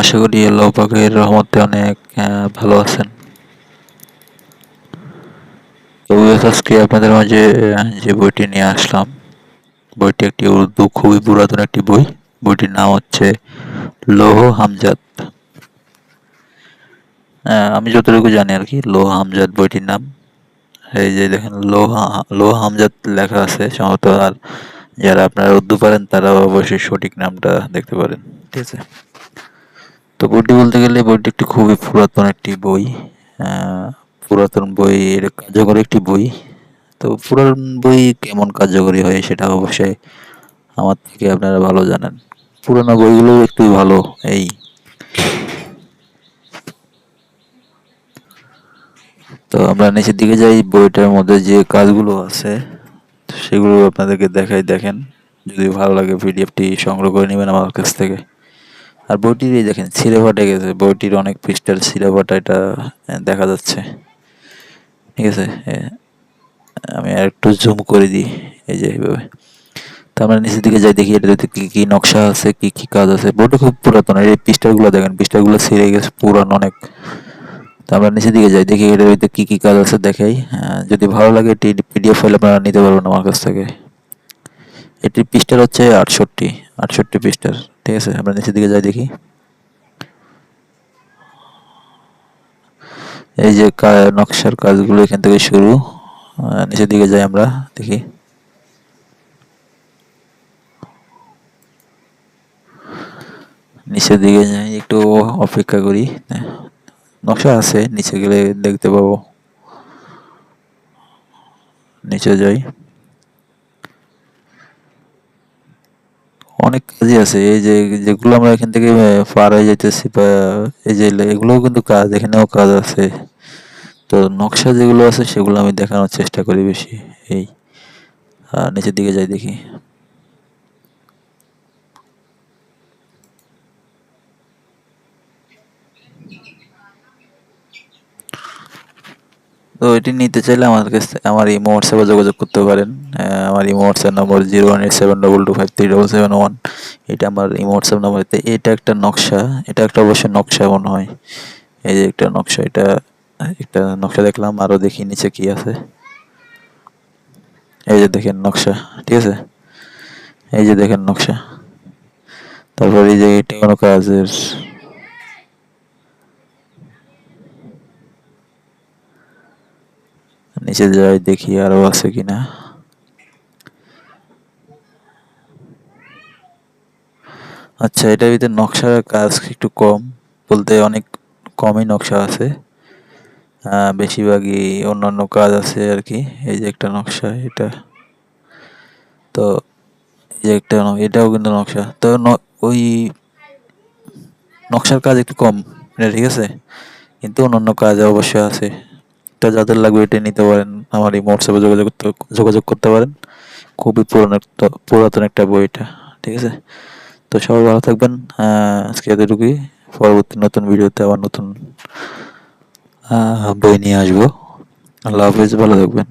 আশা করি আল্লাহ পাকের রহমতে অনেক ভালো আছেন। তো আজকে আপনাদের মাঝে যে বইটি নিয়ে আসলাম, বইটি একটি উর্দু খুবই পুরাতন একটি বই। বইটির নাম হচ্ছে লৌহ হামজাত। আমি যতটুকু জানি আর কি, লৌহ হামজাত বইটির নাম। এই যে দেখেন লৌহ হামজাত লেখা আছে সম্ভবত। আর যারা আপনারা উর্দু পারেন তারা অবশ্যই সঠিক নামটা দেখতে পারেন। ঠিক আছে। তো বইটি বলতে গেলে বইটি একটি খুবই পুরাতন একটি বই। আহ, পুরাতন বই, এর কার্যকরী একটি বই। তো পুরাতন বই কেমন কার্যকরী হয় সেটা অবশ্যই আমার থেকে আপনারা ভালো জানেন। পুরানো বইগুলো একটু ভালো। এই তো আমরা নিচের দিকে যাই, বইটার মধ্যে যে কাজগুলো আছে সেগুলো আপনাদেরকে দেখাই, দেখেন। যদি ভালো লাগে পিডিএফটি সংগ্রহ করে নেবেন আমার কাছ থেকে। আর বইটির এই দেখেন ছিঁড়ে ফাটে গেছে, বইটির অনেক পৃষ্ঠার ছিঁড়ে ফাটা এটা দেখা যাচ্ছে। ঠিক আছে। আমি আর একটু জুম করে দিই, এই যে এইভাবে। তো আমরা নিচের দিকে যাই, দেখি এটাতে কি কি নকশা আছে, কি কি কাজ আছে। বইটা খুব পুরাতন, এই পৃষ্ঠাগুলো দেখেন, পৃষ্ঠাগুলো ছিঁড়ে গেছে, পুরান অনেক। তো আমরা নিচের দিকে যাই, দেখি এটার ভিতরে কি কি কাজ আছে দেখাই। যদি ভালো লাগে এটি পিডিএফ ফাইল আপনারা নিতে পারবেন আমার কাছ থেকে। এটির পৃষ্ঠার হচ্ছে 68 পৃষ্ঠার। ঠিক আছে, আমরা নিচের দিকে যাই দেখি। এই যে নকশার কাজগুলো এখান থেকে শুরু। নিচের দিকে যাই আমরা দেখি। নিচের দিকে যাই, একটু অপেক্ষা করি। নকশা আছে, নিচে গেলে দেখতে পাবো। নিচে যাই, অনেক কাজই আছে। এই যে যেগুলো আমরা এখান থেকে পার হয়ে যেতেছি, বা এই যে এগুলোও কিন্তু কাজ, এখানেও কাজ আছে। তো নকশা যেগুলো আছে সেগুলো আমি দেখানোর চেষ্টা করি বেশি। এই নিচের দিকে যাই দেখি। তো এটি নিতে চাইলে আমার কাছে আমার ইমো হোয়াটসঅ্যাপে যোগাযোগ করতে পারেন। আমার ইমো হোয়াটসঅ্যাপ নম্বর 01872253701। এটা আমার ইমো হোয়াটসঅ্যাপ নম্বর। এটা একটা নকশা, এটা একটা অবশ্যই নকশা মনে হয়। এই যে একটা নকশা, এটা একটা নকশা দেখলাম। আরো দেখি নিচে কি আছে। এই যে দেখেন নকশা। ঠিক আছে, এই যে দেখেন নকশা। তারপর এই যে এটা কোনো কাজের। নিচে যাই দেখি আরো আছে কিনা। আচ্ছা, এটার ভিতরে নকশার কাজ একটু কম, বলতে অনেক কমই নকশা আছে। বেশিরভাগই অন্যান্য কাজ আছে আর কি। এই যে একটা নকশা, এটা তো এই যে একটা এটাও কিন্তু নকশা। তো ওই নকশার কাজ একটু কম এটা, ঠিক আছে। কিন্তু অন্যান্য কাজ অবশ্যই আছে। এটা যাদের লাগবে এটা নিতে পারেন, আমার এই হোয়াটসঅ্যাপে যোগাযোগ করতে পারেন। খুবই পুরাতন একটা বই এটা। ঠিক আছে। তো সবাই ভালো থাকবেন। আজকে এতটুকুই। পরবর্তী নতুন ভিডিওতে আবার নতুন বই নিয়ে আসবো। আল্লাহ হাফিজ, ভালো থাকবেন।